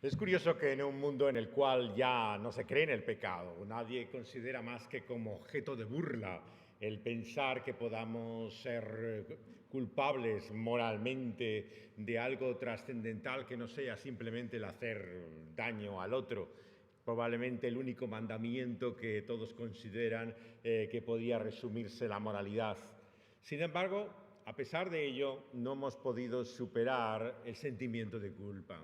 Es curioso que en un mundo en el cual ya no se cree en el pecado, nadie considera más que como objeto de burla el pensar que podamos ser culpables moralmente de algo trascendental que no sea simplemente el hacer daño al otro. Probablemente el único mandamiento que todos consideran que podía resumirse la moralidad. Sin embargo, a pesar de ello, no hemos podido superar el sentimiento de culpa.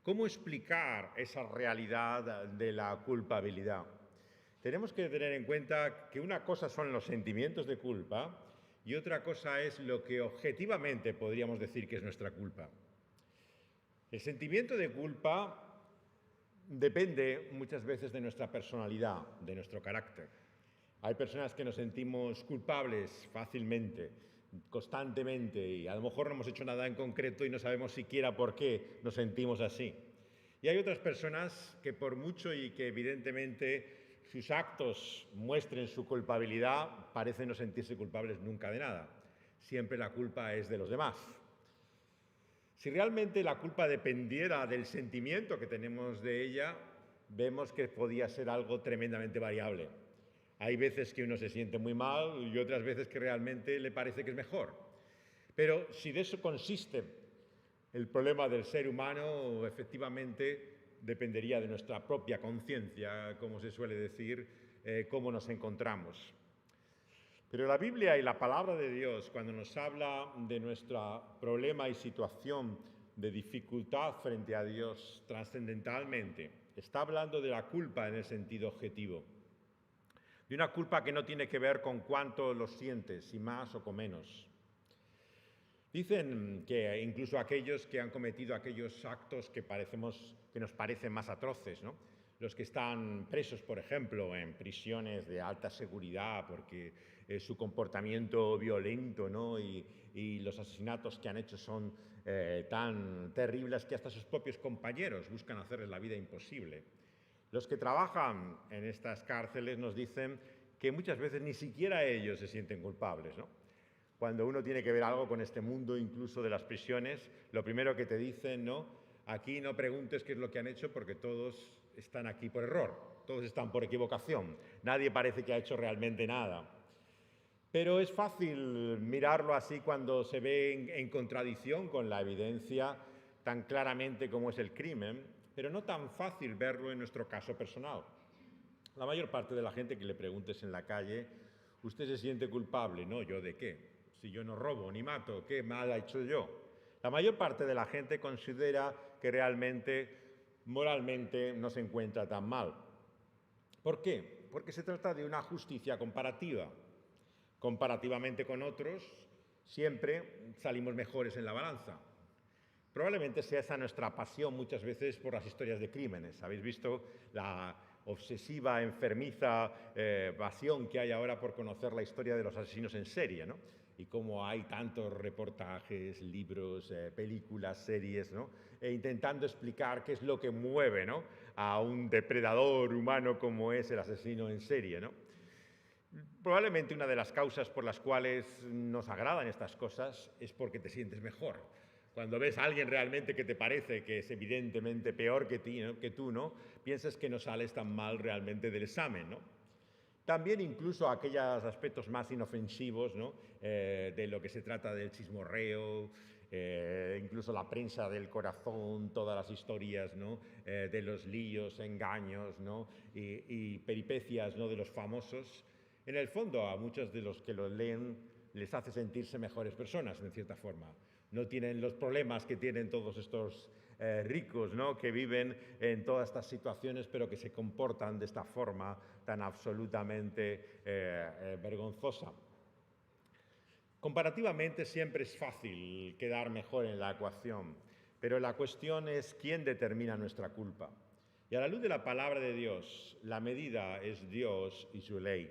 ¿Cómo explicar esa realidad de la culpabilidad? Tenemos que tener en cuenta que una cosa son los sentimientos de culpa y otra cosa es lo que objetivamente podríamos decir que es nuestra culpa. El sentimiento de culpa depende muchas veces de nuestra personalidad, de nuestro carácter. Hay personas que nos sentimos culpables fácilmente, constantemente, y a lo mejor no hemos hecho nada en concreto y no sabemos siquiera por qué nos sentimos así. Y hay otras personas que por mucho y que evidentemente sus actos muestren su culpabilidad, parecen no sentirse culpables nunca de nada. Siempre la culpa es de los demás. Si realmente la culpa dependiera del sentimiento que tenemos de ella, vemos que podía ser algo tremendamente variable. Hay veces que uno se siente muy mal y otras veces que realmente le parece que es mejor. Pero si de eso consiste el problema del ser humano, efectivamente dependería de nuestra propia conciencia, como se suele decir, cómo nos encontramos. Pero la Biblia y la palabra de Dios, cuando nos habla de nuestro problema y situación de dificultad frente a Dios trascendentalmente, está hablando de la culpa en el sentido objetivo. De una culpa que no tiene que ver con cuánto lo sientes, si más o con menos. Dicen que incluso aquellos que han cometido aquellos actos que nos parecen más atroces, ¿no? Los que están presos, por ejemplo, en prisiones de alta seguridad porque su comportamiento violento, ¿no? y los asesinatos que han hecho son tan terribles que hasta sus propios compañeros buscan hacerles la vida imposible. Los que trabajan en estas cárceles nos dicen que muchas veces ni siquiera ellos se sienten culpables, ¿no? Cuando uno tiene que ver algo con este mundo, incluso de las prisiones, lo primero que te dicen, ¿no? Aquí no preguntes qué es lo que han hecho porque todos están aquí por error, todos están por equivocación, nadie parece que ha hecho realmente nada. Pero es fácil mirarlo así cuando se ve en contradicción con la evidencia tan claramente como es el crimen, pero no tan fácil verlo en nuestro caso personal. La mayor parte de la gente que le preguntes en la calle, ¿usted se siente culpable? No, ¿yo de qué? Si yo no robo ni mato, ¿qué mal he hecho yo? La mayor parte de la gente considera que realmente, moralmente, no se encuentra tan mal. ¿Por qué? Porque se trata de una justicia comparativa. Comparativamente con otros, siempre salimos mejores en la balanza. Probablemente sea esa nuestra pasión muchas veces por las historias de crímenes. Habéis visto la obsesiva, enfermiza pasión que hay ahora por conocer la historia de los asesinos en serie, ¿no? Y cómo hay tantos reportajes, libros, películas, series, ¿no? Intentando explicar qué es lo que mueve, ¿no? a un depredador humano como es el asesino en serie, ¿no? Probablemente una de las causas por las cuales nos agradan estas cosas es porque te sientes mejor. Cuando ves a alguien realmente que te parece que es evidentemente peor que tú, ¿no? Piensas que no sales tan mal realmente del examen, ¿no? También incluso aquellos aspectos más inofensivos, ¿no? De lo que se trata del chismorreo, incluso la prensa del corazón, todas las historias, ¿no? De los líos, engaños, ¿no? y peripecias, ¿no? de los famosos. En el fondo, a muchos de los que lo leen les hace sentirse mejores personas, en cierta forma. No tienen los problemas que tienen todos estos ricos, ¿no? que viven en todas estas situaciones, pero que se comportan de esta forma tan absolutamente vergonzosa. Comparativamente siempre es fácil quedar mejor en la ecuación, pero la cuestión es quién determina nuestra culpa. Y a la luz de la palabra de Dios, la medida es Dios y su ley.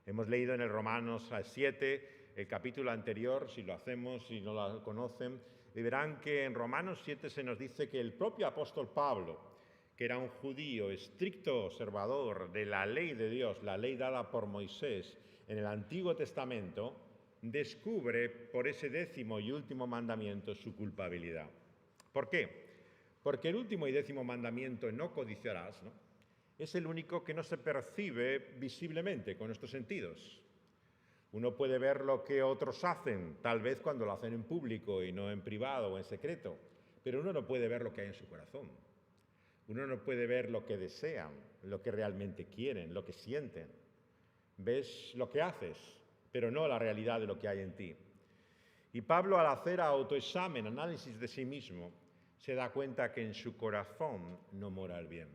Hemos leído en el Romanos 7, el capítulo anterior, si lo hacemos, si no lo conocen, y verán que en Romanos 7 se nos dice que el propio apóstol Pablo, que era un judío estricto observador de la ley de Dios, la ley dada por Moisés en el Antiguo Testamento, descubre por ese 10º y último mandamiento su culpabilidad. ¿Por qué? Porque el último y 10º mandamiento, no codiciarás, ¿no?, es el único que no se percibe visiblemente con nuestros sentidos. Uno puede ver lo que otros hacen, tal vez cuando lo hacen en público y no en privado o en secreto, pero uno no puede ver lo que hay en su corazón. Uno no puede ver lo que desean, lo que realmente quieren, lo que sienten. Ves lo que haces, pero no la realidad de lo que hay en ti. Y Pablo, al hacer autoexamen, análisis de sí mismo, se da cuenta que en su corazón no mora el bien.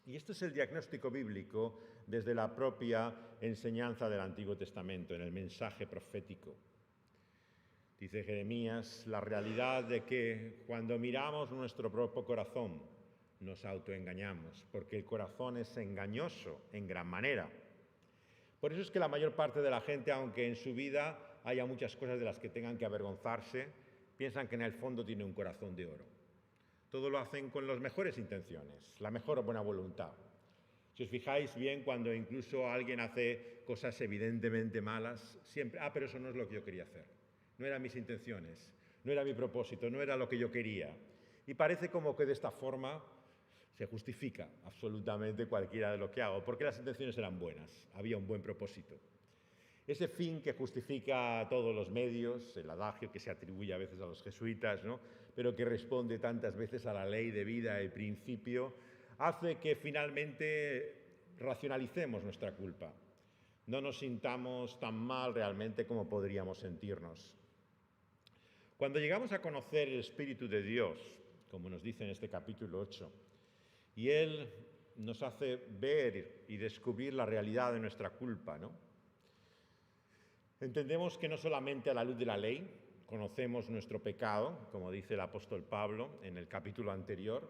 Y este es el diagnóstico bíblico desde la propia enseñanza del Antiguo Testamento, en el mensaje profético. Dice Jeremías, la realidad de que cuando miramos nuestro propio corazón nos autoengañamos, porque el corazón es engañoso en gran manera. Por eso es que la mayor parte de la gente, aunque en su vida haya muchas cosas de las que tengan que avergonzarse, piensan que en el fondo tiene un corazón de oro. Todo lo hacen con las mejores intenciones, la mejor buena voluntad. Si os fijáis bien, cuando incluso alguien hace cosas evidentemente malas, siempre, pero eso no es lo que yo quería hacer. No eran mis intenciones, no era mi propósito, no era lo que yo quería. Y parece como que de esta forma se justifica absolutamente cualquiera de lo que hago, porque las intenciones eran buenas, había un buen propósito. Ese fin que justifica todos los medios, el adagio que se atribuye a veces a los jesuitas, ¿no?, pero que responde tantas veces a la ley de vida, el principio, hace que finalmente racionalicemos nuestra culpa. No nos sintamos tan mal realmente como podríamos sentirnos. Cuando llegamos a conocer el Espíritu de Dios, como nos dice en este capítulo 8, y Él nos hace ver y descubrir la realidad de nuestra culpa, ¿no?, entendemos que no solamente a la luz de la ley conocemos nuestro pecado, como dice el apóstol Pablo en el capítulo anterior,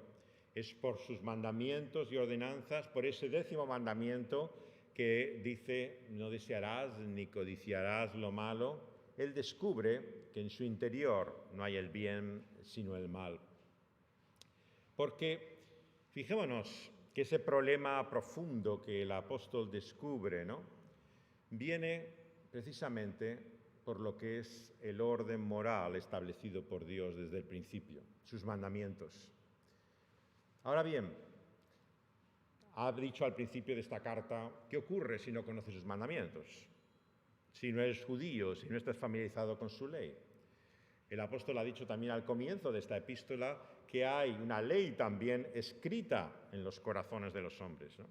es por sus mandamientos y ordenanzas, por ese 10º mandamiento que dice no desearás ni codiciarás lo malo. Él descubre que en su interior no hay el bien sino el mal. Porque fijémonos que ese problema profundo que el apóstol descubre, ¿no?, viene precisamente por lo que es el orden moral establecido por Dios desde el principio, sus mandamientos. Ahora bien, ha dicho al principio de esta carta, ¿qué ocurre si no conoces sus mandamientos? Si no eres judío, si no estás familiarizado con su ley. El apóstol ha dicho también al comienzo de esta epístola que hay una ley también escrita en los corazones de los hombres, ¿no?,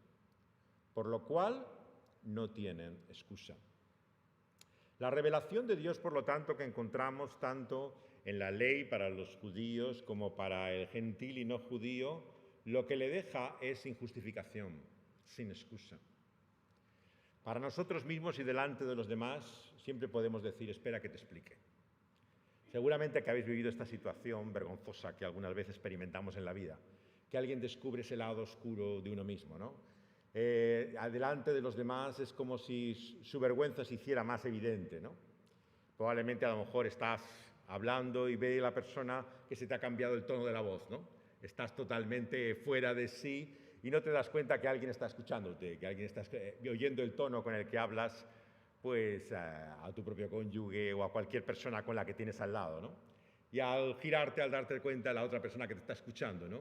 por lo cual no tienen excusa. La revelación de Dios, por lo tanto, que encontramos tanto en la ley para los judíos como para el gentil y no judío, lo que le deja es sin justificación, sin excusa. Para nosotros mismos y delante de los demás siempre podemos decir, espera que te explique. Seguramente que habéis vivido esta situación vergonzosa que algunas veces experimentamos en la vida, que alguien descubre ese lado oscuro de uno mismo, ¿no? Adelante de los demás es como si su vergüenza se hiciera más evidente, ¿no? Probablemente a lo mejor estás hablando y ve la persona que se te ha cambiado el tono de la voz, ¿no? Estás totalmente fuera de sí y no te das cuenta que alguien está escuchándote, que alguien está oyendo el tono con el que hablas, pues a tu propio cónyuge o a cualquier persona con la que tienes al lado, ¿no? Y al girarte, al darte cuenta, la otra persona que te está escuchando, ¿no?,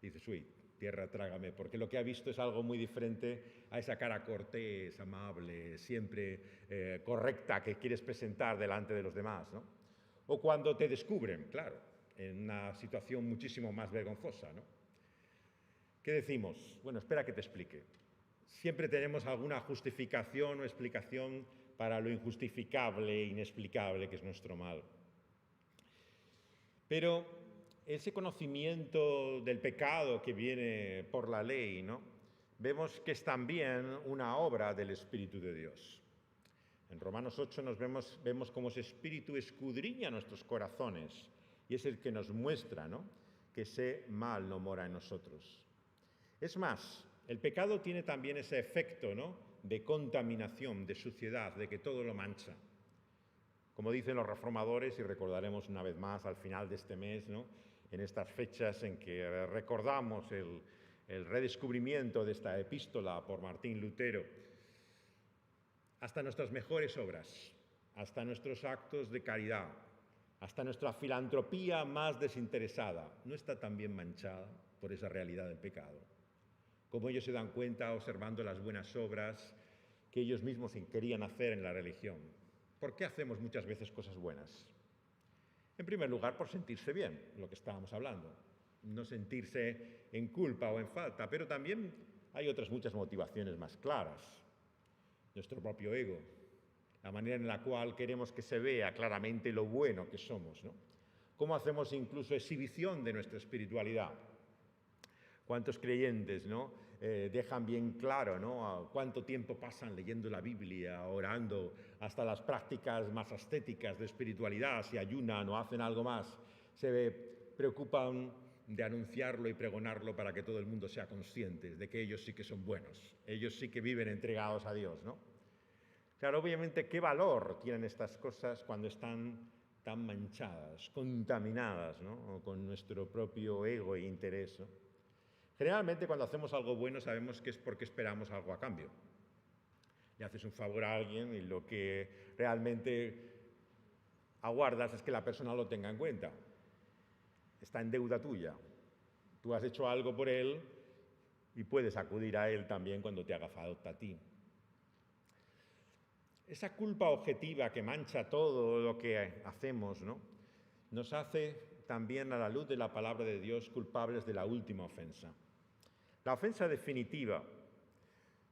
dices, uy, tierra trágame, porque lo que ha visto es algo muy diferente a esa cara cortés, amable, siempre correcta que quieres presentar delante de los demás, ¿no? O cuando te descubren, claro, en una situación muchísimo más vergonzosa, ¿no? ¿Qué decimos? Bueno, espera que te explique. Siempre tenemos alguna justificación o explicación para lo injustificable e inexplicable que es nuestro mal. Pero ese conocimiento del pecado que viene por la ley, ¿no?, vemos que es también una obra del Espíritu de Dios. En Romanos 8 vemos cómo ese Espíritu escudriña nuestros corazones y es el que nos muestra, ¿no?, que ese mal no mora en nosotros. Es más, el pecado tiene también ese efecto, ¿no?, de contaminación, de suciedad, de que todo lo mancha. Como dicen los reformadores, y recordaremos una vez más al final de este mes, ¿no?, en estas fechas en que recordamos el redescubrimiento de esta epístola por Martín Lutero, hasta nuestras mejores obras, hasta nuestros actos de caridad, Hasta nuestra filantropía más desinteresada no está tan bien manchada por esa realidad del pecado. Como ellos se dan cuenta observando las buenas obras que ellos mismos querían hacer en la religión. ¿Por qué hacemos muchas veces cosas buenas? En primer lugar, por sentirse bien, lo que estábamos hablando. No sentirse en culpa o en falta, pero también hay otras muchas motivaciones más claras. Nuestro propio ego, la manera en la cual queremos que se vea claramente lo bueno que somos, ¿no? Cómo hacemos incluso exhibición de nuestra espiritualidad. ¿Cuántos creyentes, ¿no? Dejan bien claro, ¿no? Cuánto tiempo pasan leyendo la Biblia, orando, hasta las prácticas más ascéticas de espiritualidad, si ayunan o hacen algo más, se preocupan de anunciarlo y pregonarlo para que todo el mundo sea consciente de que ellos sí que son buenos, ellos sí que viven entregados a Dios, ¿no? Claro, obviamente, ¿qué valor tienen estas cosas cuando están tan manchadas, contaminadas, ¿no? Con nuestro propio ego e interés, ¿no? Generalmente, cuando hacemos algo bueno, sabemos que es porque esperamos algo a cambio. Le haces un favor a alguien y lo que realmente aguardas es que la persona lo tenga en cuenta. Está en deuda tuya. Tú has hecho algo por él y puedes acudir a él también cuando te haga falta a ti. Esa culpa objetiva que mancha todo lo que hacemos, ¿no? Nos hace también, a la luz de la palabra de Dios, culpables de la última ofensa. La ofensa definitiva.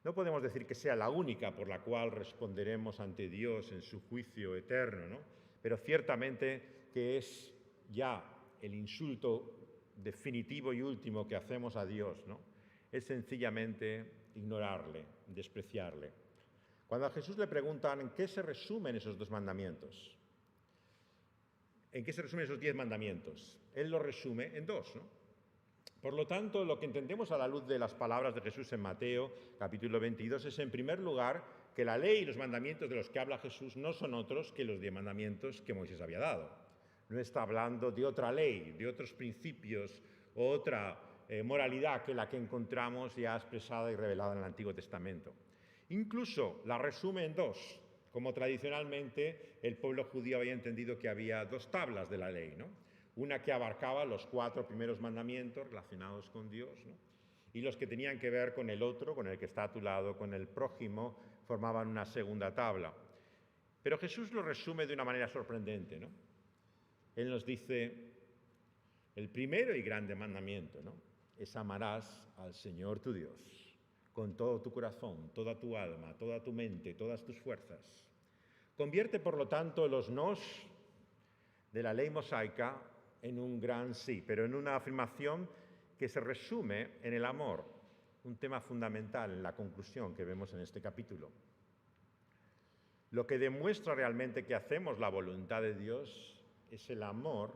No podemos decir que sea la única por la cual responderemos ante Dios en su juicio eterno, ¿no? Pero ciertamente que es ya el insulto definitivo y último que hacemos a Dios, ¿no? Es sencillamente ignorarle, despreciarle. Cuando a Jesús le preguntan en qué se resumen esos 2 mandamientos, en qué se resumen esos 10 mandamientos, él los resume en 2, ¿no? Por lo tanto, lo que entendemos a la luz de las palabras de Jesús en Mateo, capítulo 22, es en primer lugar que la ley y los mandamientos de los que habla Jesús no son otros que los 10 mandamientos que Moisés había dado. No está hablando de otra ley, de otros principios, otra moralidad que la que encontramos ya expresada y revelada en el Antiguo Testamento. Incluso la resume en 2, como tradicionalmente el pueblo judío había entendido que había 2 tablas de la ley, ¿no? Una que abarcaba los 4 primeros mandamientos relacionados con Dios, ¿no? Y los que tenían que ver con el otro, con el que está a tu lado, con el prójimo, formaban una segunda tabla. Pero Jesús lo resume de una manera sorprendente, ¿no? Él nos dice, el primero y grande mandamiento, ¿no? Es amarás al Señor tu Dios con todo tu corazón, toda tu alma, toda tu mente, todas tus fuerzas. Convierte, por lo tanto, los nos de la ley mosaica en un gran sí, pero en una afirmación que se resume en el amor, un tema fundamental en la conclusión que vemos en este capítulo. Lo que demuestra realmente que hacemos la voluntad de Dios es el amor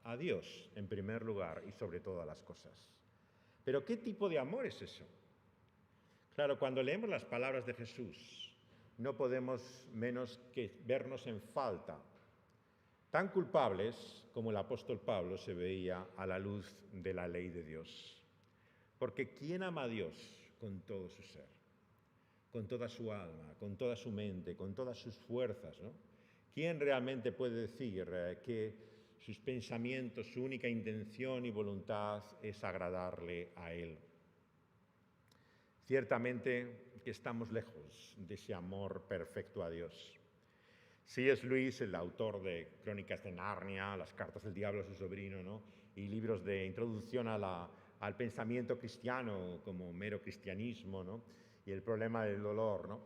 a Dios, en primer lugar y sobre todas las cosas. Pero ¿qué tipo de amor es eso? Claro, cuando leemos las palabras de Jesús, no podemos menos que vernos en falta, tan culpables como el apóstol Pablo se veía a la luz de la ley de Dios. Porque ¿quién ama a Dios con todo su ser? Con toda su alma, con toda su mente, con todas sus fuerzas, ¿no? ¿Quién realmente puede decir que sus pensamientos, su única intención y voluntad es agradarle a Él? Ciertamente que estamos lejos de ese amor perfecto a Dios. C.S. Lewis, el autor de Crónicas de Narnia, Las cartas del diablo a su sobrino, ¿no? Y libros de introducción al pensamiento cristiano como mero cristianismo, ¿no? Y el problema del dolor, ¿no?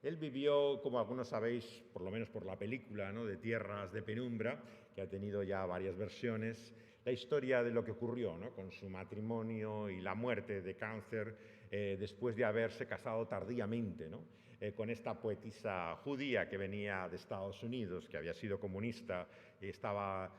Él vivió, como algunos sabéis, por lo menos por la película, ¿no? De Tierras de Penumbra, que ha tenido ya varias versiones, la historia de lo que ocurrió, ¿no? Con su matrimonio y la muerte de cáncer después de haberse casado tardíamente, ¿no? Con esta poetisa judía que venía de Estados Unidos, que había sido comunista y estaba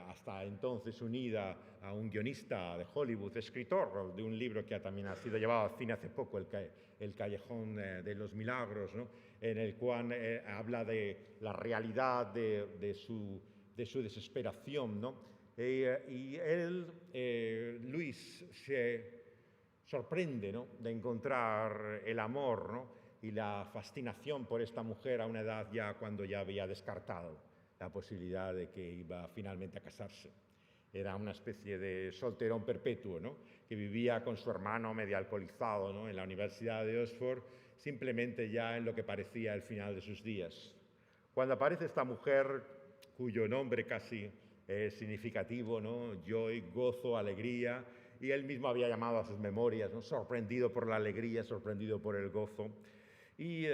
hasta entonces unida a un guionista de Hollywood, escritor de un libro que también ha sido llevado al cine hace poco, El Callejón de los Milagros, ¿no? En el cual habla de la realidad de su desesperación, ¿no? Y él, Luis, se sorprende, ¿no? De encontrar el amor, ¿no? Y la fascinación por esta mujer a una edad ya cuando ya había descartado la posibilidad de que iba finalmente a casarse. Era una especie de solterón perpetuo, ¿no? Que vivía con su hermano medio alcoholizado, ¿no? En la Universidad de Oxford, simplemente ya en lo que parecía el final de sus días. Cuando aparece esta mujer, cuyo nombre casi es significativo, ¿no? Joy, gozo, alegría, y él mismo había llamado a sus memorias, ¿no? Sorprendido por la alegría, sorprendido por el gozo. Y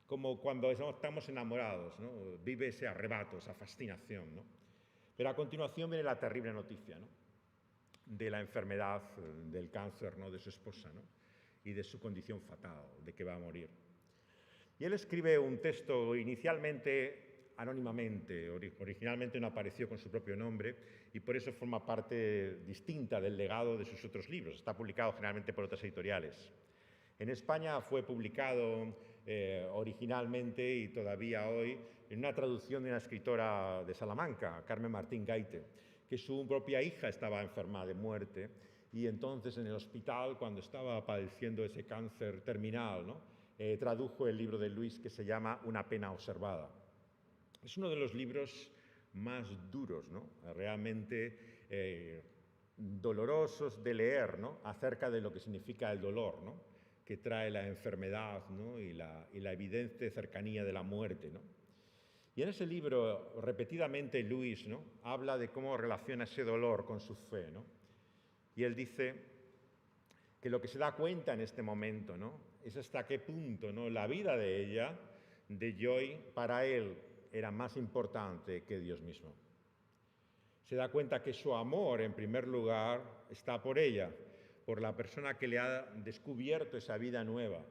como cuando estamos enamorados, ¿no? Vive ese arrebato, esa fascinación, ¿no? Pero a continuación viene la terrible noticia, ¿no? De la enfermedad, del cáncer, ¿no? De su esposa, ¿no? Y de su condición fatal, de que va a morir. Y él escribe un texto inicialmente anónimamente, originalmente no apareció con su propio nombre y por eso forma parte distinta del legado de sus otros libros. Está publicado generalmente por otras editoriales. En España fue publicado originalmente y todavía hoy en una traducción de una escritora de Salamanca, Carmen Martín Gaite, que su propia hija estaba enferma de muerte y entonces en el hospital, cuando estaba padeciendo ese cáncer terminal, ¿no? Tradujo el libro de Luis que se llama Una pena observada. Es uno de los libros más duros, ¿no? Realmente dolorosos de leer, ¿no? Acerca de lo que significa el dolor, ¿no? Que trae la enfermedad, ¿no? y la evidente cercanía de la muerte, ¿no? Y en ese libro, repetidamente, Luis, ¿no? Habla de cómo relaciona ese dolor con su fe, ¿no? Y él dice que lo que se da cuenta en este momento, ¿no? Es hasta qué punto, ¿no? La vida de ella, de Joy, para él era más importante que Dios mismo. Se da cuenta que su amor, en primer lugar, está por ella, por la persona que le ha descubierto esa vida nueva,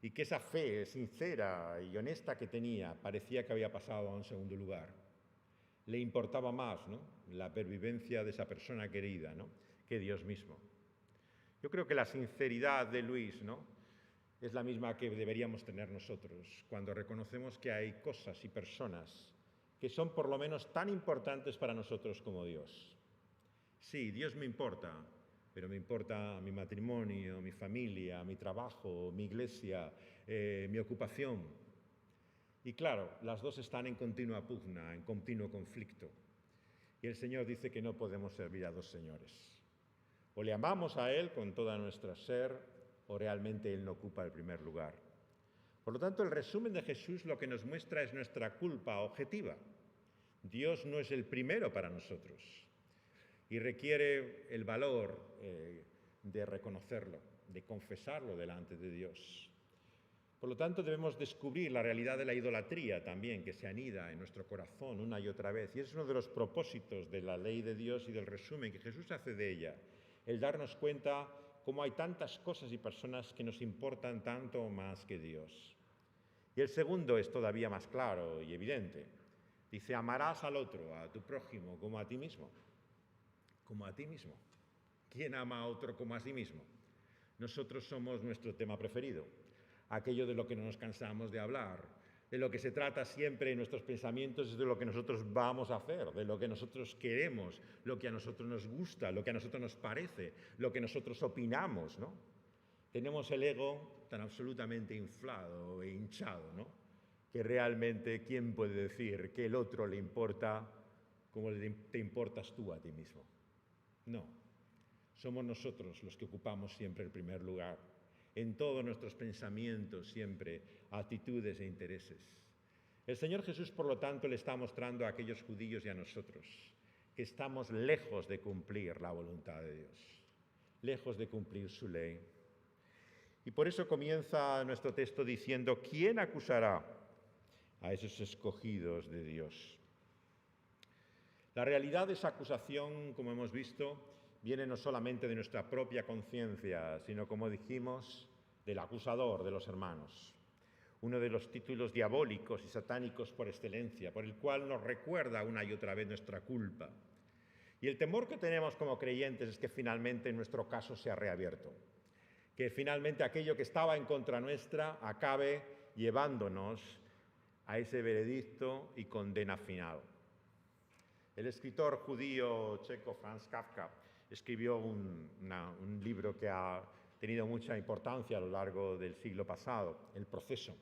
y que esa fe sincera y honesta que tenía parecía que había pasado a un segundo lugar. Le importaba más, ¿no? La pervivencia de esa persona querida, ¿no? Que Dios mismo. Yo creo que la sinceridad de Luis, ¿no? Es la misma que deberíamos tener nosotros cuando reconocemos que hay cosas y personas que son por lo menos tan importantes para nosotros como Dios. Sí, Dios me importa, pero me importa mi matrimonio, mi familia, mi trabajo, mi iglesia, mi ocupación. Y claro, las dos están en continua pugna, en continuo conflicto. Y el Señor dice que no podemos servir a dos señores. O le amamos a Él con toda nuestra ser, o realmente Él no ocupa el primer lugar. Por lo tanto, el resumen de Jesús lo que nos muestra es nuestra culpa objetiva. Dios no es el primero para nosotros y requiere el valor de reconocerlo, de confesarlo delante de Dios. Por lo tanto, debemos descubrir la realidad de la idolatría también, que se anida en nuestro corazón una y otra vez. Y es uno de los propósitos de la ley de Dios y del resumen que Jesús hace de ella, el darnos cuenta cómo hay tantas cosas y personas que nos importan tanto más que Dios. Y el segundo es todavía más claro y evidente. Dice, amarás al otro, a tu prójimo, como a ti mismo. Como a ti mismo. ¿Quién ama a otro como a sí mismo? Nosotros somos nuestro tema preferido, aquello de lo que no nos cansamos de hablar, de lo que se trata siempre en nuestros pensamientos es de lo que nosotros vamos a hacer, de lo que nosotros queremos, lo que a nosotros nos gusta, lo que a nosotros nos parece, lo que nosotros opinamos, ¿no? Tenemos el ego tan absolutamente inflado e hinchado, ¿no? Que realmente, ¿quién puede decir que el otro le importa como te importas tú a ti mismo? No, somos nosotros los que ocupamos siempre el primer lugar, en todos nuestros pensamientos siempre, actitudes e intereses. El Señor Jesús, por lo tanto, le está mostrando a aquellos judíos y a nosotros que estamos lejos de cumplir la voluntad de Dios, lejos de cumplir su ley. Y por eso comienza nuestro texto diciendo, ¿quién acusará a esos escogidos de Dios? La realidad de esa acusación, como hemos visto, viene no solamente de nuestra propia conciencia, sino, como dijimos, del acusador de los hermanos. Uno de los títulos diabólicos y satánicos por excelencia, por el cual nos recuerda una y otra vez nuestra culpa. Y el temor que tenemos como creyentes es que finalmente nuestro caso sea reabierto, que finalmente aquello que estaba en contra nuestra acabe llevándonos a ese veredicto y condena final. El escritor judío checo Franz Kafka escribió un libro que ha tenido mucha importancia a lo largo del siglo pasado, El proceso,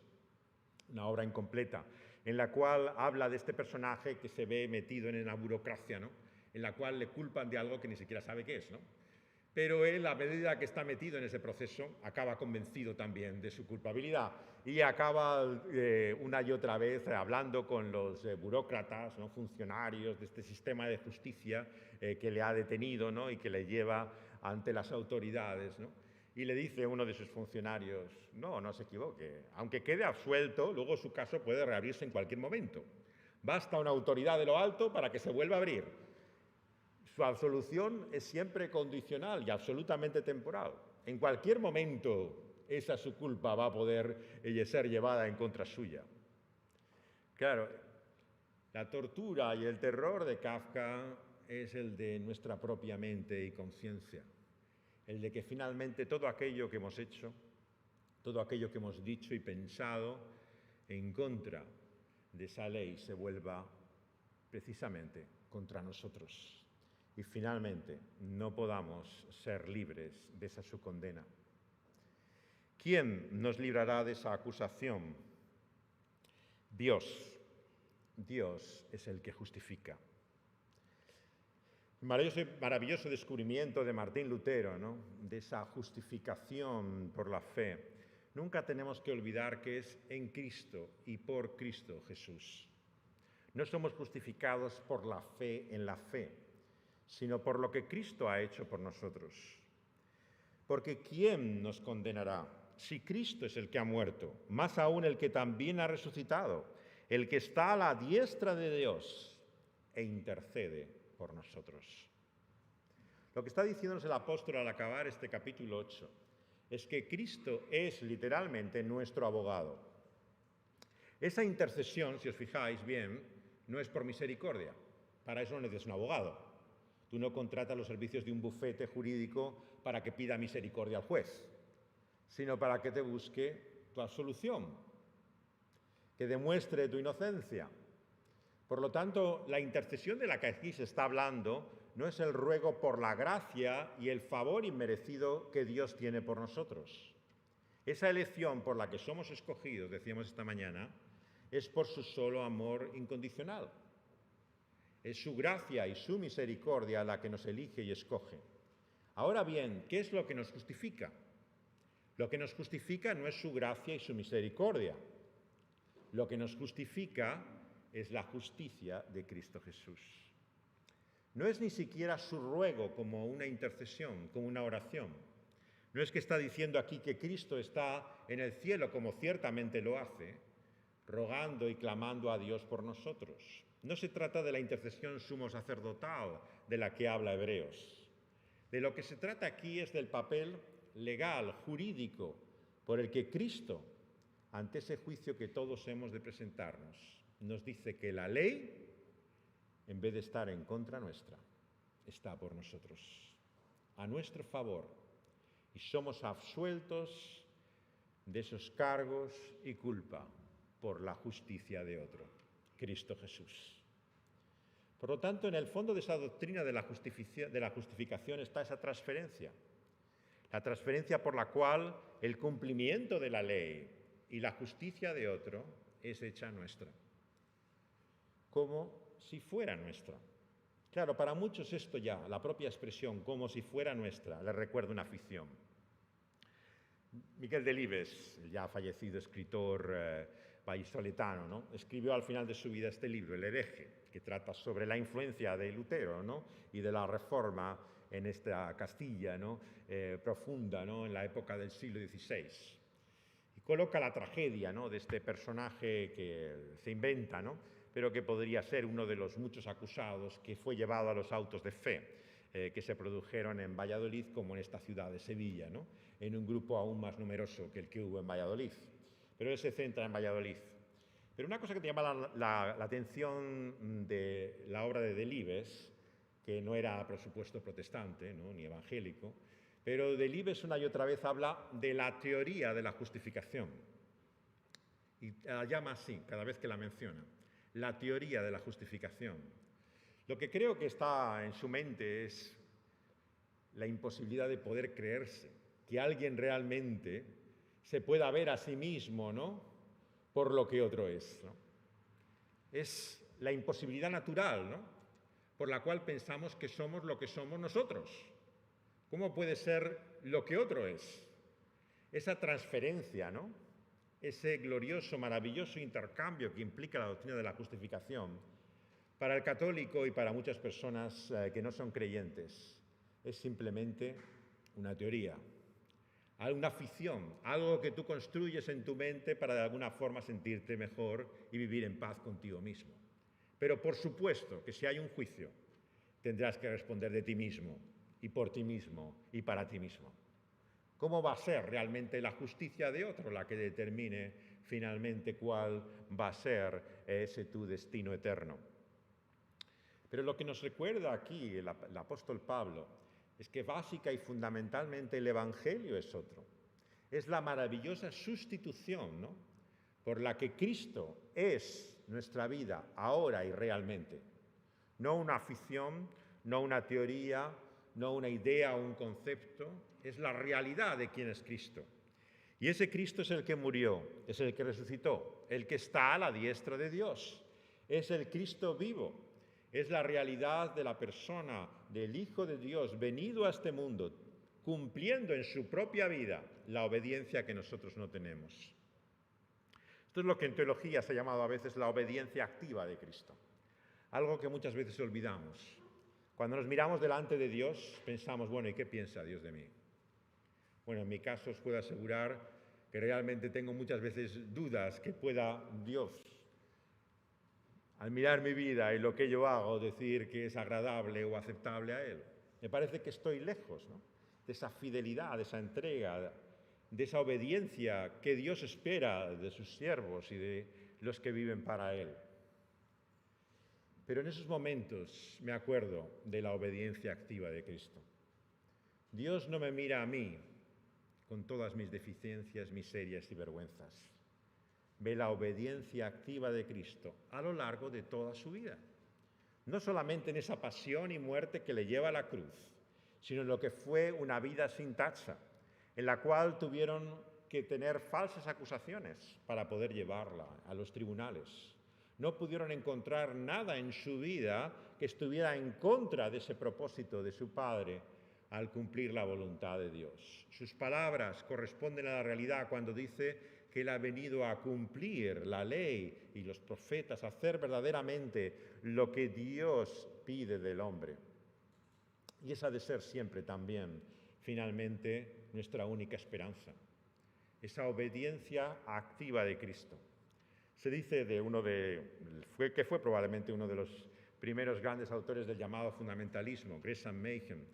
una obra incompleta, en la cual habla de este personaje que se ve metido en la burocracia, ¿no? En la cual le culpan de algo que ni siquiera sabe qué es, ¿no? Pero él, a medida que está metido en ese proceso, acaba convencido también de su culpabilidad y acaba una y otra vez hablando con los burócratas, ¿no? Funcionarios de este sistema de justicia que le ha detenido, ¿no? Y que le lleva ante las autoridades, ¿no? Y le dice uno de sus funcionarios, no se equivoque, aunque quede absuelto, luego su caso puede reabrirse en cualquier momento. Basta una autoridad de lo alto para que se vuelva a abrir. Su absolución es siempre condicional y absolutamente temporal. En cualquier momento esa su culpa va a poder ser llevada en contra suya. Claro, la tortura y el terror de Kafka es el de nuestra propia mente y conciencia. El de que finalmente todo aquello que hemos hecho, todo aquello que hemos dicho y pensado en contra de esa ley se vuelva precisamente contra nosotros. Y finalmente no podamos ser libres de esa su condena. ¿Quién nos librará de esa acusación? Dios. Dios es el que justifica. Maravilloso descubrimiento de Martín Lutero, ¿no? De esa justificación por la fe. Nunca tenemos que olvidar que es en Cristo y por Cristo Jesús. No somos justificados por la fe en la fe, sino por lo que Cristo ha hecho por nosotros. Porque ¿quién nos condenará? Si Cristo es el que ha muerto, más aún el que también ha resucitado, el que está a la diestra de Dios e intercede por nosotros. Lo que está diciéndonos el apóstol al acabar este capítulo 8 es que Cristo es literalmente nuestro abogado. Esa intercesión, si os fijáis bien, no es por misericordia. Para eso no necesitas un abogado. Tú no contratas los servicios de un bufete jurídico para que pida misericordia al juez, sino para que te busque tu absolución, que demuestre tu inocencia. Por lo tanto, la intercesión de la que aquí se está hablando no es el ruego por la gracia y el favor inmerecido que Dios tiene por nosotros. Esa elección por la que somos escogidos, decíamos esta mañana, es por su solo amor incondicional. Es su gracia y su misericordia la que nos elige y escoge. Ahora bien, ¿qué es lo que nos justifica? Lo que nos justifica no es su gracia y su misericordia. Lo que nos justifica es la justicia de Cristo Jesús. No es ni siquiera su ruego como una intercesión, como una oración. No es que está diciendo aquí que Cristo está en el cielo, como ciertamente lo hace, rogando y clamando a Dios por nosotros. No se trata de la intercesión sumo sacerdotal de la que habla Hebreos. De lo que se trata aquí es del papel legal, jurídico, por el que Cristo, ante ese juicio que todos hemos de presentarnos, nos dice que la ley, en vez de estar en contra nuestra, está por nosotros, a nuestro favor, y somos absueltos de esos cargos y culpa por la justicia de otro, Cristo Jesús. Por lo tanto, en el fondo de esa doctrina de la justificación está esa transferencia, la transferencia por la cual el cumplimiento de la ley y la justicia de otro es hecha nuestra, como si fuera nuestra. Claro, para muchos esto ya, la propia expresión, como si fuera nuestra, les recuerda una ficción. Miguel Delibes, el ya fallecido escritor vallisoletano, ¿no? Escribió al final de su vida este libro, El hereje, que trata sobre la influencia de Lutero, ¿no? Y de la reforma en esta Castilla, ¿no? Profunda, ¿no? En la época del siglo XVI. Y coloca la tragedia, ¿no? De este personaje que se inventa, ¿no? Pero que podría ser uno de los muchos acusados que fue llevado a los autos de fe que se produjeron en Valladolid como en esta ciudad de Sevilla, ¿no? En un grupo aún más numeroso que el que hubo en Valladolid. Pero él se centra en Valladolid. Pero una cosa que te llama la atención de la obra de Delibes, que no era, por supuesto, protestante, ¿no? Ni evangélico, pero Delibes una y otra vez habla de la teoría de la justificación. Y la llama así cada vez que la menciona. La teoría de la justificación. Lo que creo que está en su mente es la imposibilidad de poder creerse que alguien realmente se pueda ver a sí mismo, ¿no? Por lo que otro es, ¿no? Es la imposibilidad natural, ¿no?, por la cual pensamos que somos lo que somos nosotros. ¿Cómo puede ser lo que otro es? Esa transferencia, ¿no?, ese glorioso, maravilloso intercambio que implica la doctrina de la justificación, para el católico y para muchas personas que no son creyentes, es simplemente una teoría, una ficción, algo que tú construyes en tu mente para de alguna forma sentirte mejor y vivir en paz contigo mismo. Pero por supuesto que si hay un juicio, tendrás que responder de ti mismo y por ti mismo y para ti mismo. ¿Cómo va a ser realmente la justicia de otro la que determine finalmente cuál va a ser ese tu destino eterno? Pero lo que nos recuerda aquí el apóstol Pablo es que básica y fundamentalmente el Evangelio es otro. Es la maravillosa sustitución, ¿no?, por la que Cristo es nuestra vida ahora y realmente. No una afición, no una teoría, no una idea o un concepto, es la realidad de quién es Cristo. Y ese Cristo es el que murió, es el que resucitó, el que está a la diestra de Dios. Es el Cristo vivo, es la realidad de la persona, del Hijo de Dios, venido a este mundo, cumpliendo en su propia vida la obediencia que nosotros no tenemos. Esto es lo que en teología se ha llamado a veces la obediencia activa de Cristo. Algo que muchas veces olvidamos. Cuando nos miramos delante de Dios, pensamos, bueno, ¿y qué piensa Dios de mí? Bueno, en mi caso os puedo asegurar que realmente tengo muchas veces dudas que pueda Dios, al mirar mi vida y lo que yo hago, decir que es agradable o aceptable a Él. Me parece que estoy lejos, ¿no?, de esa fidelidad, de esa entrega, de esa obediencia que Dios espera de sus siervos y de los que viven para Él. Pero en esos momentos me acuerdo de la obediencia activa de Cristo. Dios no me mira a mí con todas mis deficiencias, miserias y vergüenzas. Ve la obediencia activa de Cristo a lo largo de toda su vida. No solamente en esa pasión y muerte que le lleva a la cruz, sino en lo que fue una vida sin tacha, en la cual tuvieron que tener falsas acusaciones para poder llevarla a los tribunales. No pudieron encontrar nada en su vida que estuviera en contra de ese propósito de su Padre al cumplir la voluntad de Dios. Sus palabras corresponden a la realidad cuando dice que Él ha venido a cumplir la ley y los profetas, a hacer verdaderamente lo que Dios pide del hombre. Y esa ha de ser siempre también, finalmente, nuestra única esperanza. Esa obediencia activa de Cristo. Se dice de que fue probablemente uno de los primeros grandes autores del llamado fundamentalismo, Gresham Machen,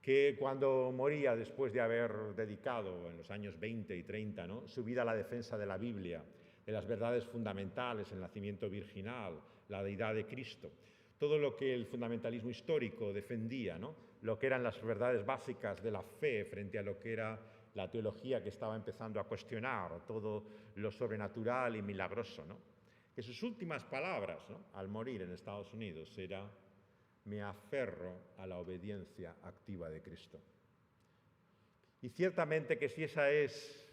que cuando moría después de haber dedicado en los años 20 y 30, ¿no?, su vida a la defensa de la Biblia, de las verdades fundamentales, el nacimiento virginal, la deidad de Cristo, todo lo que el fundamentalismo histórico defendía, ¿no?, lo que eran las verdades básicas de la fe frente a lo que era la teología que estaba empezando a cuestionar, todo lo sobrenatural y milagroso, ¿no?, que sus últimas palabras, ¿no?, al morir en Estados Unidos era: me aferro a la obediencia activa de Cristo. Y ciertamente que si esa es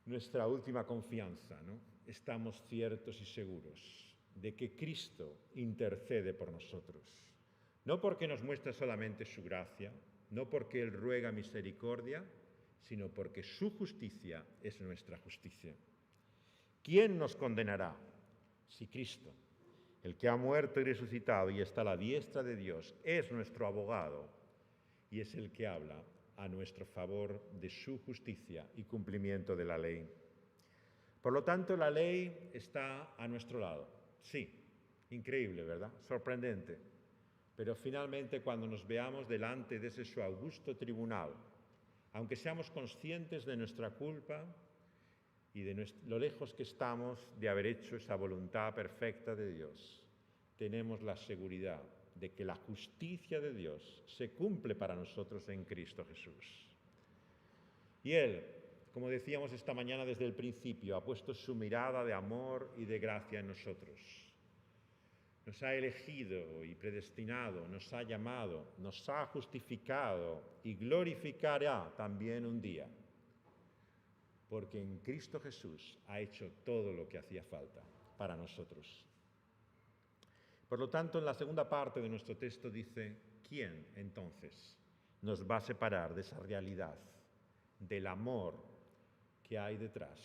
nuestra última confianza, ¿no?, estamos ciertos y seguros de que Cristo intercede por nosotros. No porque nos muestra solamente su gracia, no porque Él ruega misericordia, sino porque su justicia es nuestra justicia. ¿Quién nos condenará? Si Cristo, el que ha muerto y resucitado y está a la diestra de Dios, es nuestro abogado y es el que habla a nuestro favor de su justicia y cumplimiento de la ley. Por lo tanto, la ley está a nuestro lado. Sí, increíble, ¿verdad? Sorprendente. Pero finalmente, cuando nos veamos delante de ese su augusto tribunal, aunque seamos conscientes de nuestra culpa y de lo lejos que estamos de haber hecho esa voluntad perfecta de Dios, tenemos la seguridad de que la justicia de Dios se cumple para nosotros en Cristo Jesús. Y Él, como decíamos esta mañana desde el principio, ha puesto su mirada de amor y de gracia en nosotros. Nos ha elegido y predestinado, nos ha llamado, nos ha justificado y glorificará también un día. Porque en Cristo Jesús ha hecho todo lo que hacía falta. para nosotros. Por lo tanto, en la segunda parte de nuestro texto dice, ¿quién entonces nos va a separar de esa realidad, del amor que hay detrás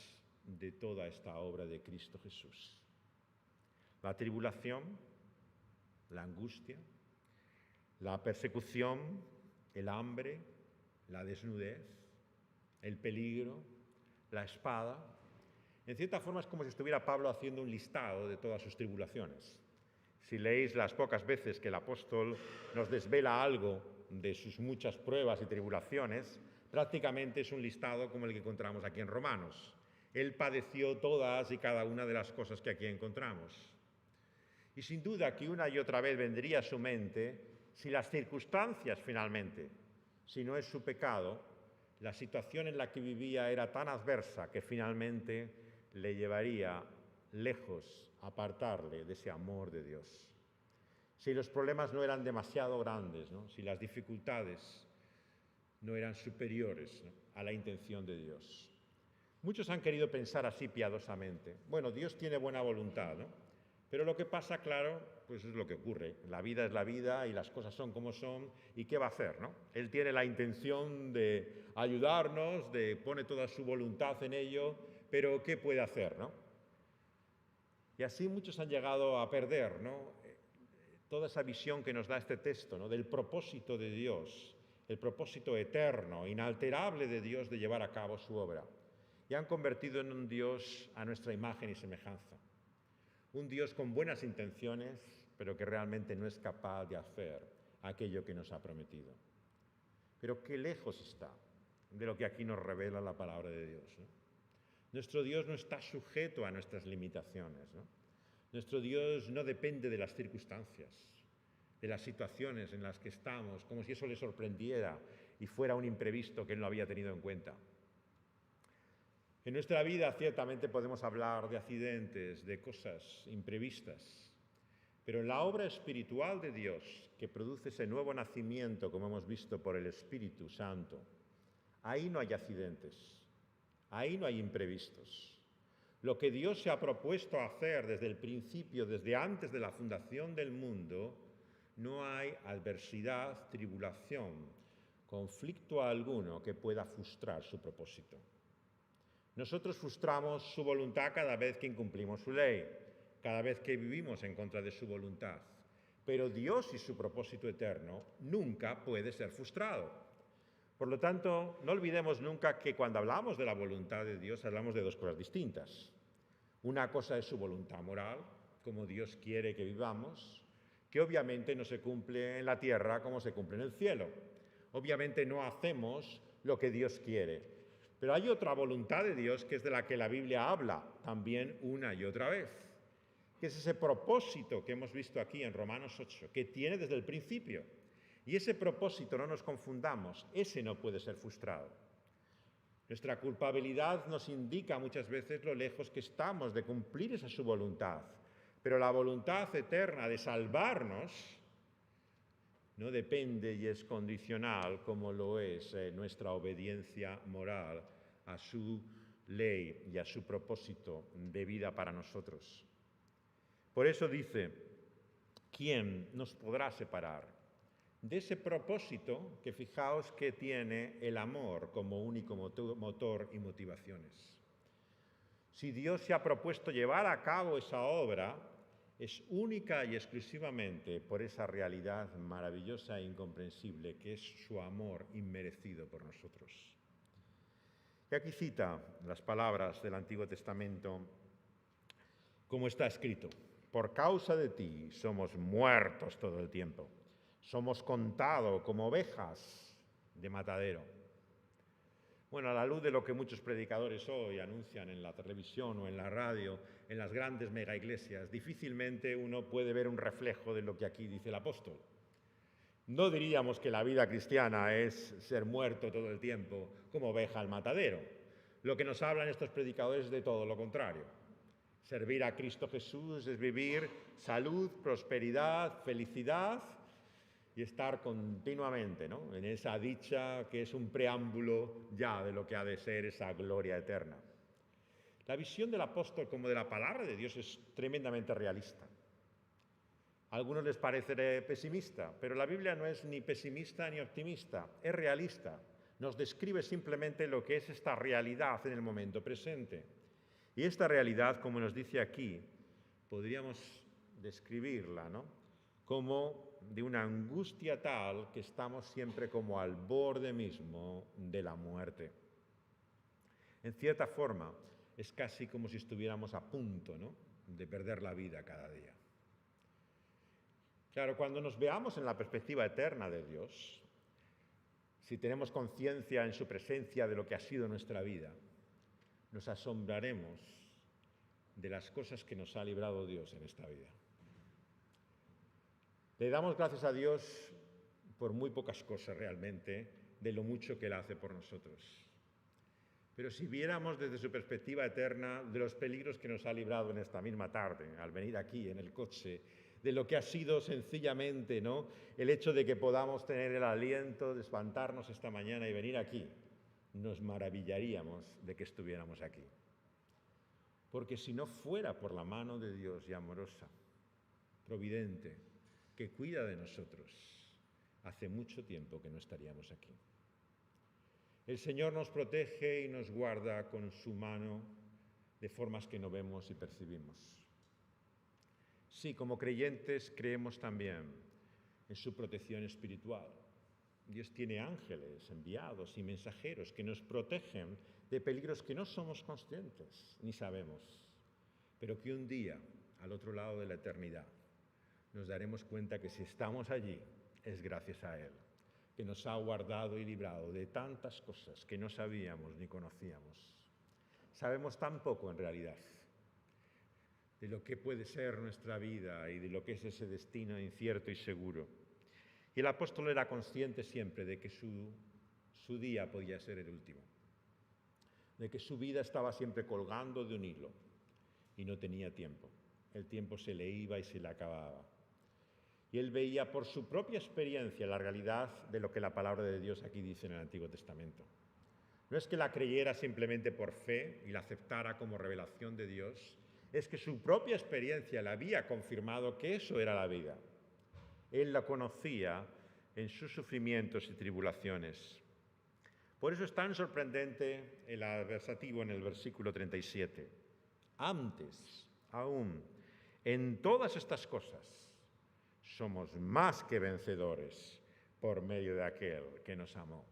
de toda esta obra de Cristo Jesús? La tribulación, la angustia, la persecución, el hambre, la desnudez, el peligro, la espada. En cierta forma es como si estuviera Pablo haciendo un listado de todas sus tribulaciones. Si leéis las pocas veces que el apóstol nos desvela algo de sus muchas pruebas y tribulaciones, prácticamente es un listado como el que encontramos aquí en Romanos. Él padeció todas y cada una de las cosas que aquí encontramos. Y sin duda que una y otra vez vendría a su mente si las circunstancias finalmente, si no es su pecado, la situación en la que vivía era tan adversa que finalmente le llevaría lejos a apartarle de ese amor de Dios. Si los problemas no eran demasiado grandes, ¿no? Si las dificultades no eran superiores, ¿no?, a la intención de Dios. Muchos han querido pensar así piadosamente. Bueno, Dios tiene buena voluntad, ¿no? Pero lo que pasa, claro, pues es lo que ocurre. La vida es la vida y las cosas son como son. ¿Y qué va a hacer, no? Él tiene la intención de ayudarnos, pone toda su voluntad en ello, pero ¿qué puede hacer, no? Y así muchos han llegado a perder, ¿no?, toda esa visión que nos da este texto, ¿no?, del propósito de Dios, el propósito eterno, inalterable de Dios de llevar a cabo su obra. Y han convertido en un Dios a nuestra imagen y semejanza. Un Dios con buenas intenciones, pero que realmente no es capaz de hacer aquello que nos ha prometido. Pero qué lejos está de lo que aquí nos revela la palabra de Dios, ¿no? Nuestro Dios no está sujeto a nuestras limitaciones, ¿no? Nuestro Dios no depende de las circunstancias, de las situaciones en las que estamos, como si eso le sorprendiera y fuera un imprevisto que Él no había tenido en cuenta. En nuestra vida ciertamente podemos hablar de accidentes, de cosas imprevistas, pero en la obra espiritual de Dios, que produce ese nuevo nacimiento, como hemos visto por el Espíritu Santo, ahí no hay accidentes, ahí no hay imprevistos. Lo que Dios se ha propuesto hacer desde el principio, desde antes de la fundación del mundo, no hay adversidad, tribulación, conflicto alguno que pueda frustrar su propósito. Nosotros frustramos su voluntad cada vez que incumplimos su ley, cada vez que vivimos en contra de su voluntad. Pero Dios y su propósito eterno nunca puede ser frustrado. Por lo tanto, no olvidemos nunca que cuando hablamos de la voluntad de Dios hablamos de dos cosas distintas. Una cosa es su voluntad moral, como Dios quiere que vivamos, que obviamente no se cumple en la tierra como se cumple en el cielo. Obviamente no hacemos lo que Dios quiere. Pero hay otra voluntad de Dios que es de la que la Biblia habla también una y otra vez, que es ese propósito que hemos visto aquí en Romanos 8, que tiene desde el principio. Y ese propósito, no nos confundamos, ese no puede ser frustrado. Nuestra culpabilidad nos indica muchas veces lo lejos que estamos de cumplir esa su voluntad, pero la voluntad eterna de salvarnos no depende y es condicional como lo es nuestra obediencia moral a su ley y a su propósito de vida para nosotros. Por eso dice, ¿quién nos podrá separar de ese propósito que fijaos que tiene el amor como único motor y motivaciones? Si Dios se ha propuesto llevar a cabo esa obra, es única y exclusivamente por esa realidad maravillosa e incomprensible que es su amor inmerecido por nosotros. Y aquí cita las palabras del Antiguo Testamento, como está escrito: por causa de ti somos muertos todo el tiempo, somos contados como ovejas de matadero. Bueno, a la luz de lo que muchos predicadores hoy anuncian en la televisión o en la radio, en las grandes megaiglesias, difícilmente uno puede ver un reflejo de lo que aquí dice el apóstol. No diríamos que la vida cristiana es ser muerto todo el tiempo como oveja al matadero. Lo que nos hablan estos predicadores es de todo lo contrario. Servir a Cristo Jesús es vivir salud, prosperidad, felicidad y estar continuamente, ¿no?, en esa dicha que es un preámbulo ya de lo que ha de ser esa gloria eterna. La visión del apóstol como de la palabra de Dios es tremendamente realista. A algunos les parece pesimista, pero la Biblia no es ni pesimista ni optimista, es realista. Nos describe simplemente lo que es esta realidad en el momento presente. Y esta realidad, como nos dice aquí, podríamos describirla, ¿no?, como de una angustia tal que estamos siempre como al borde mismo de la muerte. En cierta forma, es casi como si estuviéramos a punto, ¿no?, de perder la vida cada día. Claro, cuando nos veamos en la perspectiva eterna de Dios, si tenemos conciencia en su presencia de lo que ha sido nuestra vida, nos asombraremos de las cosas que nos ha librado Dios en esta vida. Le damos gracias a Dios por muy pocas cosas realmente, de lo mucho que Él hace por nosotros. Pero si viéramos desde su perspectiva eterna de los peligros que nos ha librado en esta misma tarde, al venir aquí en el coche, de lo que ha sido sencillamente, ¿no?, el hecho de que podamos tener el aliento de espantarnos esta mañana y venir aquí, nos maravillaríamos de que estuviéramos aquí. Porque si no fuera por la mano de Dios y amorosa, providente, que cuida de nosotros, hace mucho tiempo que no estaríamos aquí. El Señor nos protege y nos guarda con su mano de formas que no vemos y percibimos. Sí, como creyentes creemos también en su protección espiritual. Dios tiene ángeles enviados y mensajeros que nos protegen de peligros que no somos conscientes ni sabemos, pero que un día, al otro lado de la eternidad, nos daremos cuenta que si estamos allí es gracias a Él, que nos ha guardado y librado de tantas cosas que no sabíamos ni conocíamos. Sabemos tan poco en realidad de lo que puede ser nuestra vida y de lo que es ese destino incierto y seguro. Y el apóstol era consciente siempre de que su día podía ser el último, de que su vida estaba siempre colgando de un hilo y no tenía tiempo. El tiempo se le iba y se le acababa. Y él veía por su propia experiencia la realidad de lo que la palabra de Dios aquí dice en el Antiguo Testamento. No es que la creyera simplemente por fe y la aceptara como revelación de Dios, es que su propia experiencia le había confirmado que eso era la vida. Él la conocía en sus sufrimientos y tribulaciones. Por eso es tan sorprendente el adversativo en el versículo 37. Antes, aún, en todas estas cosas, somos más que vencedores por medio de aquel que nos amó.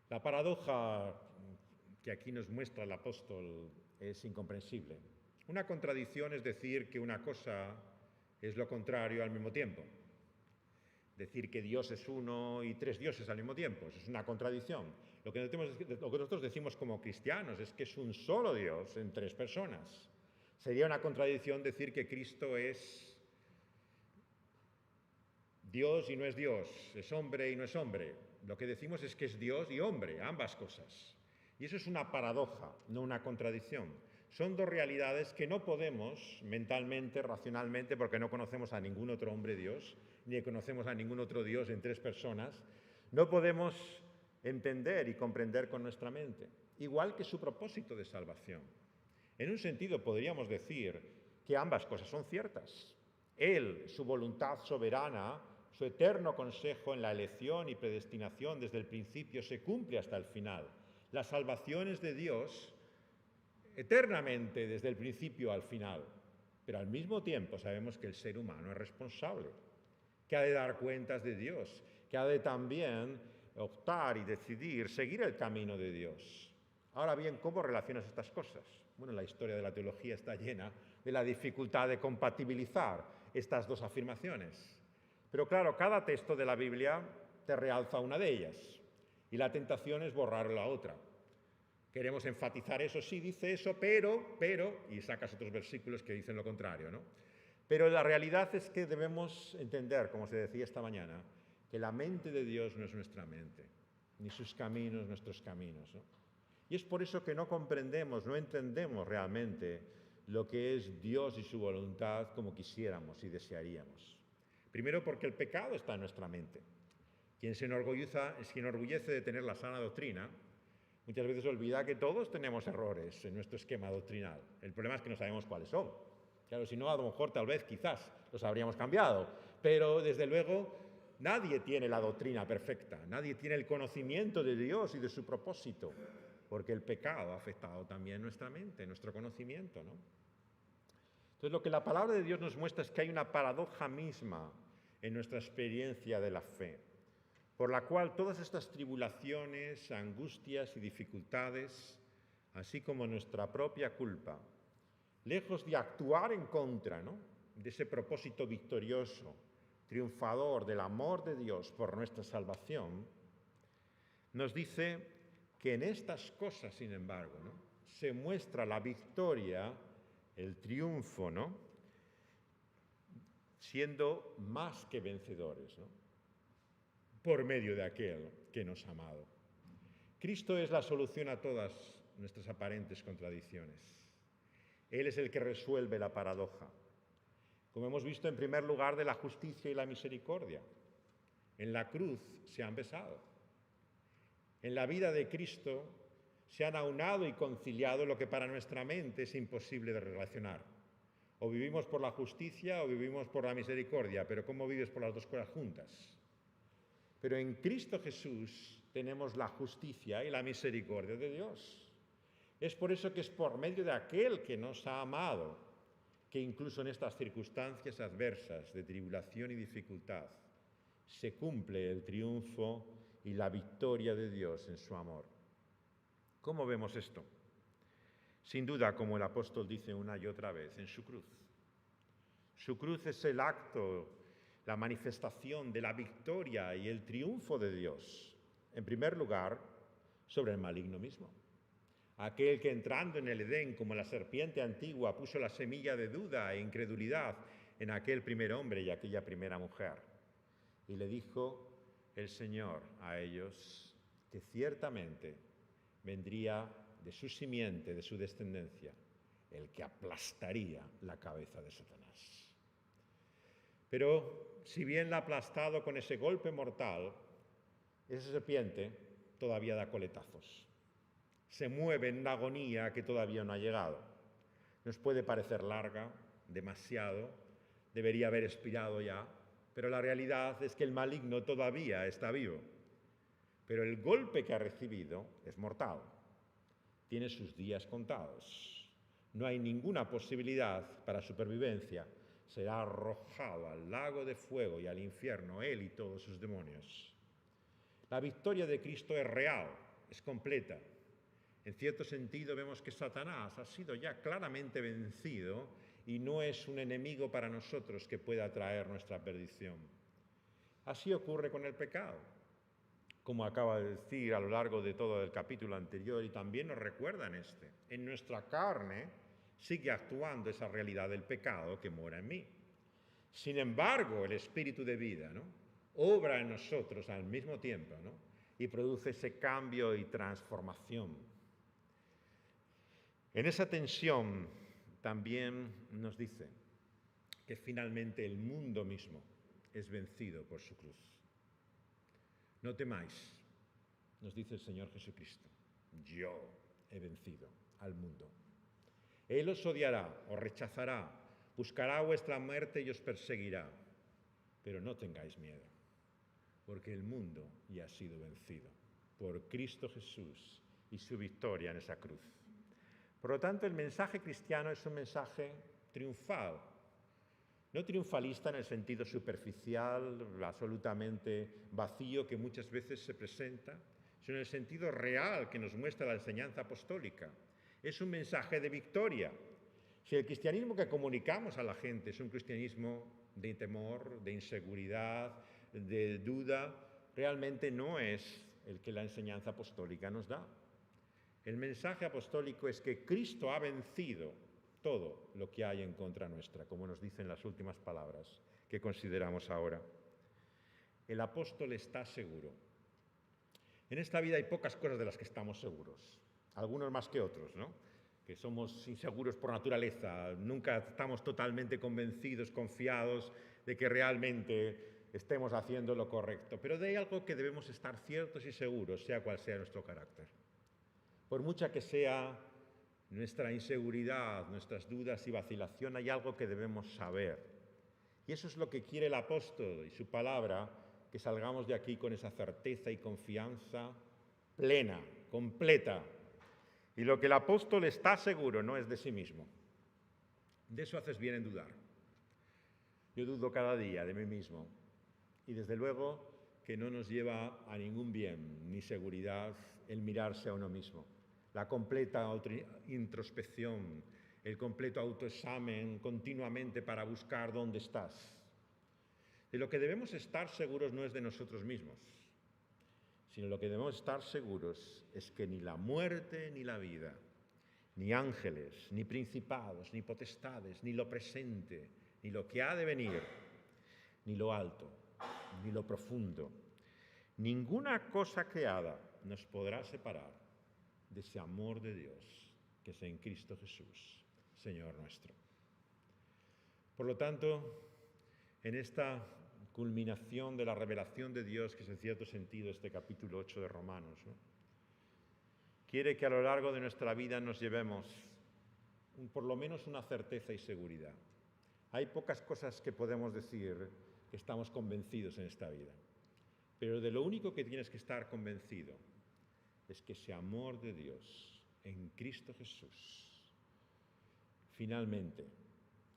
La paradoja que aquí nos muestra el apóstol es incomprensible. Una contradicción es decir que una cosa es lo contrario al mismo tiempo. Decir que Dios es uno y tres dioses al mismo tiempo, eso es una contradicción. Lo que nosotros decimos como cristianos es que es un solo Dios en tres personas. Sería una contradicción decir que Cristo es Dios y no es Dios, es hombre y no es hombre. Lo que decimos es que es Dios y hombre, ambas cosas. Y eso es una paradoja, no una contradicción. Son dos realidades que no podemos mentalmente, racionalmente, porque no conocemos a ningún otro hombre Dios, ni conocemos a ningún otro Dios en tres personas, no podemos entender y comprender con nuestra mente. Igual que su propósito de salvación. En un sentido podríamos decir que ambas cosas son ciertas. Él, su voluntad soberana, su eterno consejo en la elección y predestinación desde el principio se cumple hasta el final. La salvación es de Dios eternamente desde el principio al final, pero al mismo tiempo sabemos que el ser humano es responsable, que ha de dar cuentas de Dios, que ha de también optar y decidir seguir el camino de Dios. Ahora bien, ¿cómo relacionas estas cosas? Bueno, la historia de la teología está llena de la dificultad de compatibilizar estas dos afirmaciones. Pero claro, cada texto de la Biblia te realza una de ellas y la tentación es borrar la otra. Queremos enfatizar eso, sí, dice eso, pero, y sacas otros versículos que dicen lo contrario, ¿no? Pero la realidad es que debemos entender, como se decía esta mañana, que la mente de Dios no es nuestra mente, ni sus caminos nuestros caminos, ¿no? Y es por eso que no comprendemos, no entendemos realmente lo que es Dios y su voluntad como quisiéramos y desearíamos. Primero porque el pecado está en nuestra mente. Quien se enorgullece de tener la sana doctrina, Muchas veces olvida que todos tenemos errores en nuestro esquema doctrinal. El problema es que no sabemos cuáles son. Claro, si no, a lo mejor, tal vez, quizás, los habríamos cambiado. Pero, desde luego, nadie tiene la doctrina perfecta. Nadie tiene el conocimiento de Dios y de su propósito. Porque el pecado ha afectado también nuestra mente, nuestro conocimiento, ¿no? Entonces, lo que la palabra de Dios nos muestra es que hay una paradoja misma en nuestra experiencia de la fe, por la cual todas estas tribulaciones, angustias y dificultades, así como nuestra propia culpa, lejos de actuar en contra, ¿no?, de ese propósito victorioso, triunfador del amor de Dios por nuestra salvación, nos dice que en estas cosas, sin embargo, ¿no?, se muestra la victoria, el triunfo, ¿no?, siendo más que vencedores, ¿no?, por medio de aquel que nos ha amado. Cristo es la solución a todas nuestras aparentes contradicciones. Él es el que resuelve la paradoja. Como hemos visto, en primer lugar, de la justicia y la misericordia. En la cruz se han besado. En la vida de Cristo se han aunado y conciliado lo que para nuestra mente es imposible de relacionar. O vivimos por la justicia o vivimos por la misericordia, pero ¿cómo vives por las dos cosas juntas? Pero en Cristo Jesús tenemos la justicia y la misericordia de Dios. Es por eso que es por medio de aquel que nos ha amado, que incluso en estas circunstancias adversas de tribulación y dificultad, se cumple el triunfo y la victoria de Dios en su amor. ¿Cómo vemos esto? Sin duda, como el apóstol dice una y otra vez, en su cruz. Su cruz es el acto, la manifestación de la victoria y el triunfo de Dios, en primer lugar, sobre el maligno mismo. Aquel que entrando en el Edén como la serpiente antigua puso la semilla de duda e incredulidad en aquel primer hombre y aquella primera mujer. Y le dijo el Señor a ellos que ciertamente vendría de su simiente, de su descendencia, el que aplastaría la cabeza de Satanás. Pero si bien la ha aplastado con ese golpe mortal, esa serpiente todavía da coletazos. Se mueve en una agonía que todavía no ha llegado. Nos puede parecer larga, demasiado, debería haber expirado ya, pero la realidad es que el maligno todavía está vivo. Pero el golpe que ha recibido es mortal. Tiene sus días contados. No hay ninguna posibilidad para supervivencia. Será arrojado al lago de fuego y al infierno, él y todos sus demonios. La victoria de Cristo es real, es completa. En cierto sentido vemos que Satanás ha sido ya claramente vencido y no es un enemigo para nosotros que pueda traer nuestra perdición. Así ocurre con el pecado, como acaba de decir a lo largo de todo el capítulo anterior, y también nos recuerda en este. En nuestra carne sigue actuando esa realidad del pecado que mora en mí. Sin embargo, el espíritu de vida, ¿no?, obra en nosotros al mismo tiempo, ¿no?, y produce ese cambio y transformación. En esa tensión también nos dice que finalmente el mundo mismo es vencido por su cruz. No temáis, nos dice el Señor Jesucristo, yo he vencido al mundo. Él os odiará, os rechazará, buscará vuestra muerte y os perseguirá, pero no tengáis miedo, porque el mundo ya ha sido vencido por Cristo Jesús y su victoria en esa cruz. Por lo tanto, el mensaje cristiano es un mensaje triunfal, no triunfalista en el sentido superficial, absolutamente vacío que muchas veces se presenta, sino en el sentido real que nos muestra la enseñanza apostólica. Es un mensaje de victoria. Si el cristianismo que comunicamos a la gente es un cristianismo de temor, de inseguridad, de duda, realmente no es el que la enseñanza apostólica nos da. El mensaje apostólico es que Cristo ha vencido todo lo que hay en contra nuestra, como nos dicen las últimas palabras que consideramos ahora. El apóstol está seguro. En esta vida hay pocas cosas de las que estamos seguros, algunos más que otros, ¿no?, que somos inseguros por naturaleza, nunca estamos totalmente convencidos, confiados de que realmente estemos haciendo lo correcto, pero de algo que debemos estar ciertos y seguros, sea cual sea nuestro carácter. Por mucha que sea nuestra inseguridad, nuestras dudas y vacilación, hay algo que debemos saber. Y eso es lo que quiere el apóstol y su palabra, que salgamos de aquí con esa certeza y confianza plena, completa. Y lo que el apóstol está seguro no es de sí mismo. De eso haces bien en dudar. Yo dudo cada día de mí mismo. Y desde luego que no nos lleva a ningún bien ni seguridad el mirarse a uno mismo. La completa introspección, el completo autoexamen continuamente para buscar dónde estás. De lo que debemos estar seguros no es de nosotros mismos, sino lo que debemos estar seguros es que ni la muerte ni la vida, ni ángeles, ni principados, ni potestades, ni lo presente, ni lo que ha de venir, ni lo alto, ni lo profundo, ninguna cosa creada nos podrá separar de ese amor de Dios que es en Cristo Jesús, Señor nuestro. Por lo tanto, en esta culminación de la revelación de Dios, que es en cierto sentido este capítulo 8 de Romanos, ¿no?, quiere que a lo largo de nuestra vida nos llevemos por lo menos una certeza y seguridad. Hay pocas cosas que podemos decir que estamos convencidos en esta vida, pero de lo único que tienes que estar convencido es que ese amor de Dios en Cristo Jesús finalmente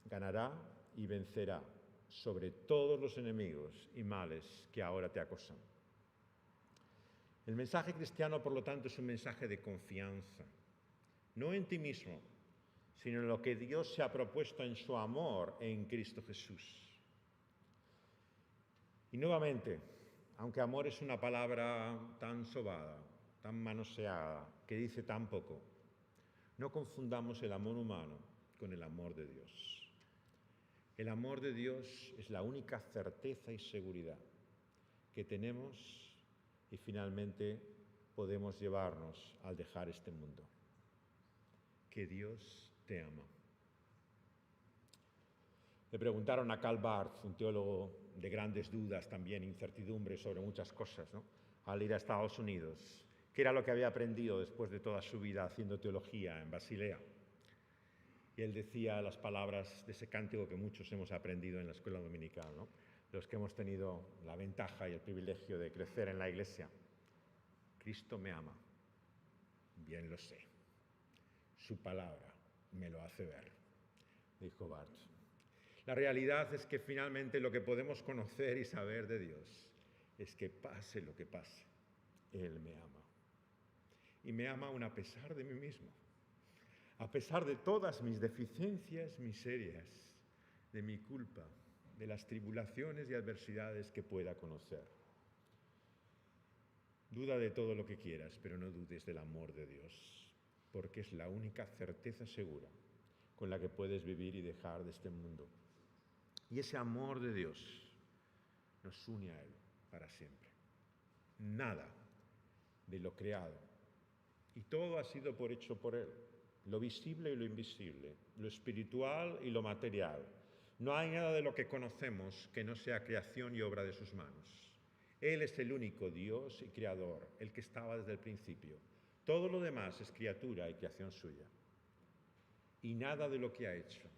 ganará y vencerá sobre todos los enemigos y males que ahora te acosan. El mensaje cristiano, por lo tanto, es un mensaje de confianza, no en ti mismo, sino en lo que Dios se ha propuesto en su amor en Cristo Jesús. Y nuevamente, aunque amor es una palabra tan sobada, tan manoseada, que dice tan poco, no confundamos el amor humano con el amor de Dios. El amor de Dios es la única certeza y seguridad que tenemos y finalmente podemos llevarnos al dejar este mundo. Que Dios te ama. Le preguntaron a Karl Barth, un teólogo de grandes dudas, también incertidumbres sobre muchas cosas, ¿no?, al ir a Estados Unidos, qué era lo que había aprendido después de toda su vida haciendo teología en Basilea. Y él decía las palabras de ese cántico que muchos hemos aprendido en la escuela dominical, ¿no?, los que hemos tenido la ventaja y el privilegio de crecer en la iglesia. Cristo me ama, bien lo sé. Su palabra me lo hace ver, dijo Barth. La realidad es que finalmente lo que podemos conocer y saber de Dios es que pase lo que pase, Él me ama. Y me ama aún a pesar de mí mismo, a pesar de todas mis deficiencias, miserias, de mi culpa, de las tribulaciones y adversidades que pueda conocer. Duda de todo lo que quieras, pero no dudes del amor de Dios, porque es la única certeza segura con la que puedes vivir y dejar de este mundo. Y ese amor de Dios nos une a Él para siempre. Nada de lo creado, y todo ha sido hecho por Él, lo visible y lo invisible, lo espiritual y lo material. No hay nada de lo que conocemos que no sea creación y obra de sus manos. Él es el único Dios y creador, el que estaba desde el principio. Todo lo demás es criatura y creación suya. Y nada de lo que ha hecho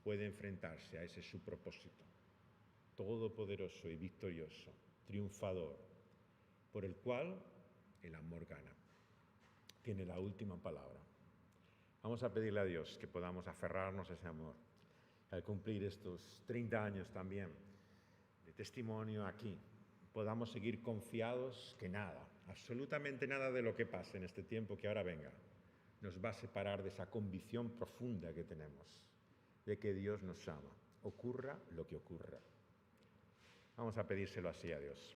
puede enfrentarse a ese su propósito, todopoderoso y victorioso, triunfador, por el cual el amor gana. Tiene la última palabra. Vamos a pedirle a Dios que podamos aferrarnos a ese amor, al cumplir estos 30 años también de testimonio aquí, podamos seguir confiados que nada, absolutamente nada de lo que pase en este tiempo que ahora venga, nos va a separar de esa convicción profunda que tenemos de que Dios nos ama, ocurra lo que ocurra. Vamos a pedírselo así a Dios.